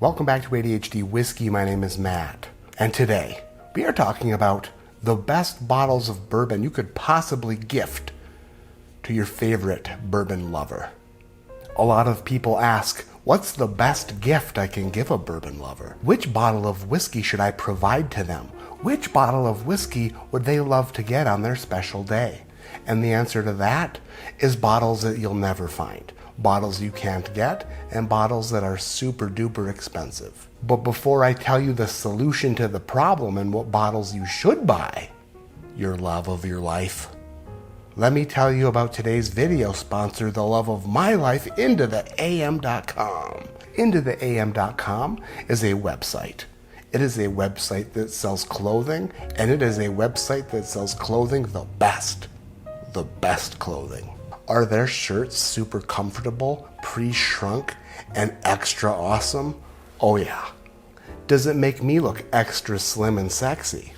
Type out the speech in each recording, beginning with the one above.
Welcome back to ADHD Whiskey. My name is Matt, and today we are talking about the best bottles of bourbon you could possibly gift to your favorite bourbon lover. A lot of people ask, what's the best gift I can give a bourbon lover? Which bottle of whiskey should I provide to them? Which bottle of whiskey would they love to get on their special day? And the answer to that is bottles that you'll never find. Bottles you can't get, and bottles that are super duper expensive. But before I tell you the solution to the problem and what bottles you should buy, your love of your life, let me tell you about today's video sponsor, the love of my life, IntoTheAM.com. IntoTheAM.com is a website. It is a website that sells clothing, and it is a website that sells clothing the best clothing. Are their shirts super comfortable, pre-shrunk, and extra awesome? Oh yeah. Does it make me look extra slim and sexy?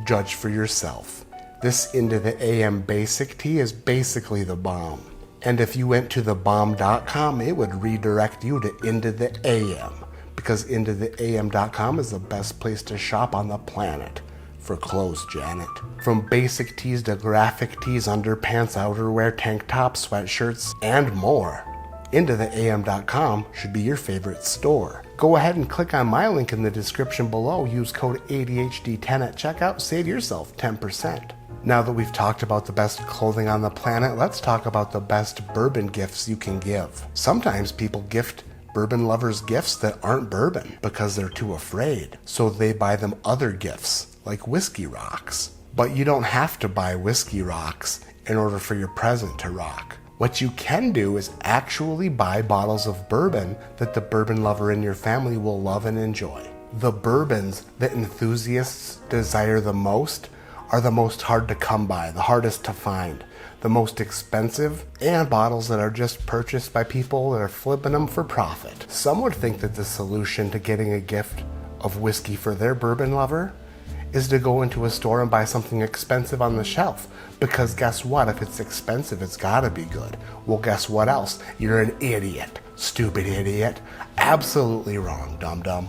Judge for yourself. This Into the AM basic tee is basically the bomb. And if you went to thebomb.com, it would redirect you to Into the AM, because IntoTheAM.com is the best place to shop on the planet for clothes, Janet. From basic tees to graphic tees, underpants, outerwear, tank tops, sweatshirts, and more. IntoTheAM.com should be your favorite store. Go ahead and click on my link in the description below. Use code ADHD10 at checkout. Save yourself 10%. Now that we've talked about the best clothing on the planet, let's talk about the best bourbon gifts you can give. Sometimes people gift bourbon lovers gifts that aren't bourbon because they're too afraid, so they buy them other gifts like whiskey rocks. But you don't have to buy whiskey rocks in order for your present to rock. What you can do is actually buy bottles of bourbon that the bourbon lover in your family will love and enjoy. The bourbons that enthusiasts desire the most are the most hard to come by, the hardest to find, the most expensive, and bottles that are just purchased by people that are flipping them for profit. Some would think that the solution to getting a gift of whiskey for their bourbon lover is to go into a store and buy something expensive on the shelf. Because guess what? If it's expensive, it's gotta be good. Well, guess what else? You're an idiot. Stupid idiot. Absolutely wrong, dum-dum.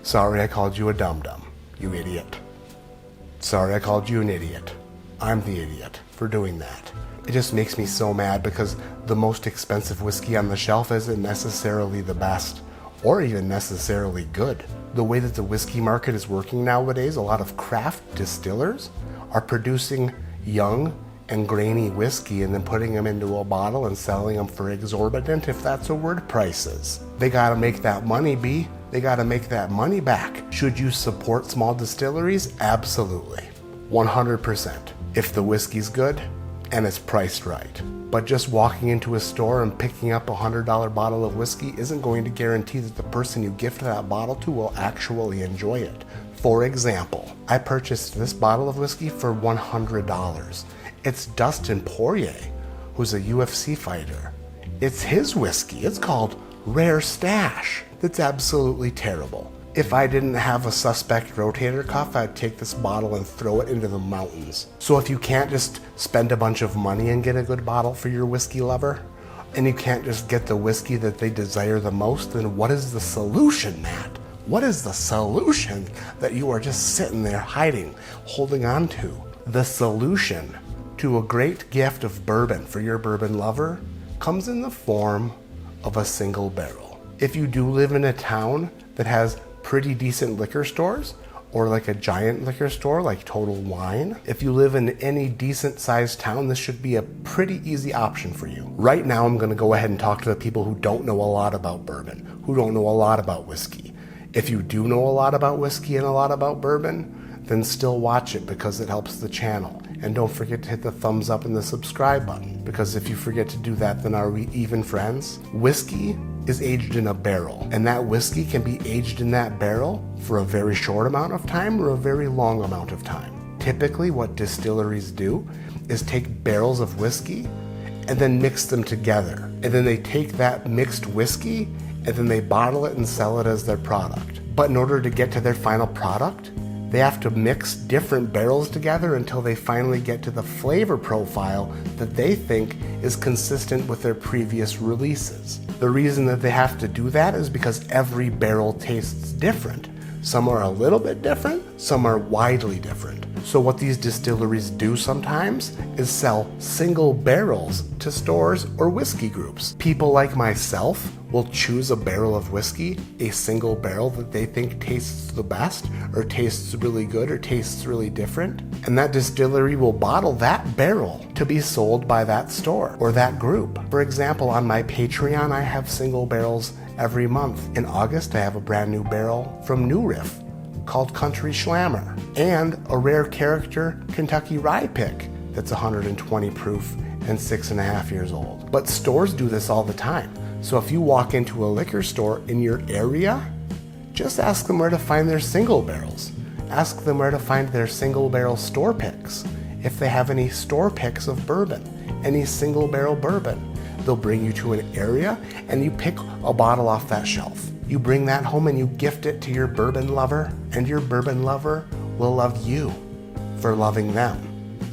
Sorry I called you a dum-dum, you idiot. Sorry I called you an idiot. I'm the idiot for doing that. It just makes me so mad because the most expensive whiskey on the shelf isn't necessarily the best or even necessarily good. The way that the whiskey market is working nowadays, a lot of craft distillers are producing young and grainy whiskey and then putting them into a bottle and selling them for exorbitant, if that's a word, prices. They gotta make that money, B. They gotta make that money back. Should you support small distilleries? Absolutely. 100%. If the whiskey's good and it's priced right. But just walking into a store and picking up a $100 bottle of whiskey isn't going to guarantee that the person you gift that bottle to will actually enjoy it. For example, I purchased this bottle of whiskey for $100. It's Dustin Poirier, who's a UFC fighter. It's his whiskey. It's called Rare Stash. That's absolutely terrible. If I didn't have a suspect rotator cuff, I'd take this bottle and throw it into the mountains. So if you can't just spend a bunch of money and get a good bottle for your whiskey lover, and you can't just get the whiskey that they desire the most, then what is the solution, Matt? What is the solution that you are just sitting there hiding, holding on to? The solution to a great gift of bourbon for your bourbon lover comes in the form of a single barrel. If you do live in a town that has pretty decent liquor stores, or like a giant liquor store like Total Wine, if you live in any decent sized town, this should be a pretty easy option for you. Right now, I'm gonna go ahead and talk to the people who don't know a lot about bourbon, who don't know a lot about whiskey. If you do know a lot about whiskey and a lot about bourbon, then still watch it because it helps the channel. And don't forget to hit the thumbs up and the subscribe button, because if you forget to do that, then are we even friends? Whiskey is aged in a barrel, and that whiskey can be aged in that barrel for a very short amount of time or a very long amount of time. Typically, what distilleries do is take barrels of whiskey and then mix them together. And then they take that mixed whiskey and then they bottle it and sell it as their product. But in order to get to their final product, They have to mix different barrels together until they finally get to the flavor profile that they think is consistent with their previous releases. The reason that they have to do that is because every barrel tastes different. Some are a little bit different, some are widely different. So what these distilleries do sometimes is sell single barrels to stores or whiskey groups. People like myself will choose a barrel of whiskey, a single barrel that they think tastes the best, or tastes really good, or tastes really different, and that distillery will bottle that barrel to be sold by that store or that group. For example, on my Patreon, I have single barrels every month. In August, I have a brand new barrel from New Riff called Country Schlammer, and a rare character Kentucky Rye Pick that's 120 proof and 6.5 years old. But stores do this all the time. So if you walk into a liquor store in your area, just ask them where to find their single barrels. Ask them where to find their single barrel store picks. If they have any store picks of bourbon, any single barrel bourbon, they'll bring you to an area and you pick a bottle off that shelf. You bring that home and you gift it to your bourbon lover, and your bourbon lover will love you for loving them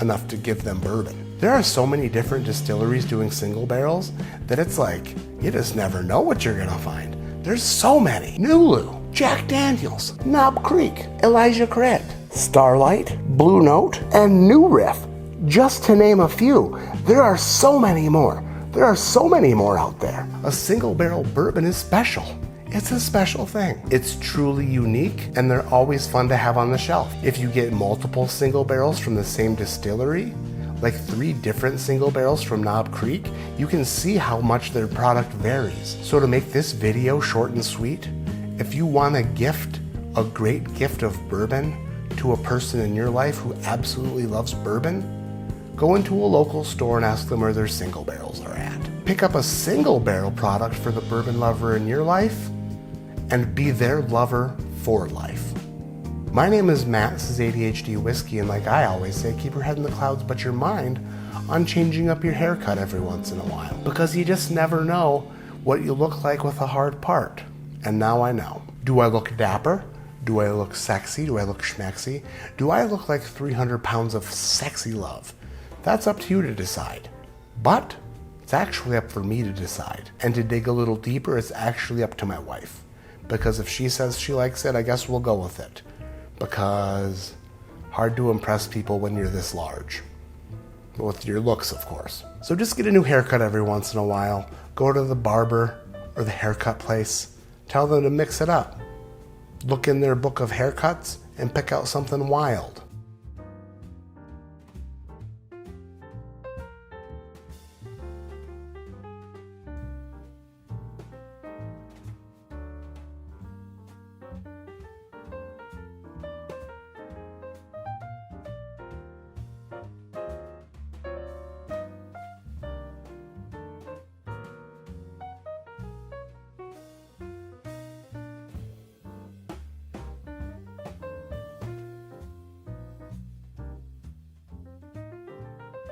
enough to give them bourbon. There are so many different distilleries doing single barrels that it's like, you just never know what you're gonna find. There's so many. Nulu, Jack Daniels, Knob Creek, Elijah Craig, Starlight, Blue Note, and New Riff, just to name a few. There are so many more. There are so many more out there. A single barrel bourbon is special. It's a special thing. It's truly unique, and they're always fun to have on the shelf. If you get multiple single barrels from the same distillery, like 3 different single barrels from Knob Creek, you can see how much their product varies. So to make this video short and sweet, if you want to gift a great gift of bourbon to a person in your life who absolutely loves bourbon, go into a local store and ask them where their single barrels are at. Pick up a single barrel product for the bourbon lover in your life and be their lover for life. My name is Matt, this is ADHD Whiskey, and like I always say, keep your head in the clouds but your mind on changing up your haircut every once in a while, because you just never know what you look like with a hard part. And now I know. Do I look dapper? Do I look sexy? Do I look schmexy? Do I look like 300 pounds of sexy love? That's up to you to decide. But it's actually up for me to decide. And to dig a little deeper, it's actually up to my wife. Because if she says she likes it, I guess we'll go with it. Because hard to impress people when you're this large. With your looks, of course. So just get a new haircut every once in a while. Go to the barber or the haircut place. Tell them to mix it up. Look in their book of haircuts and pick out something wild.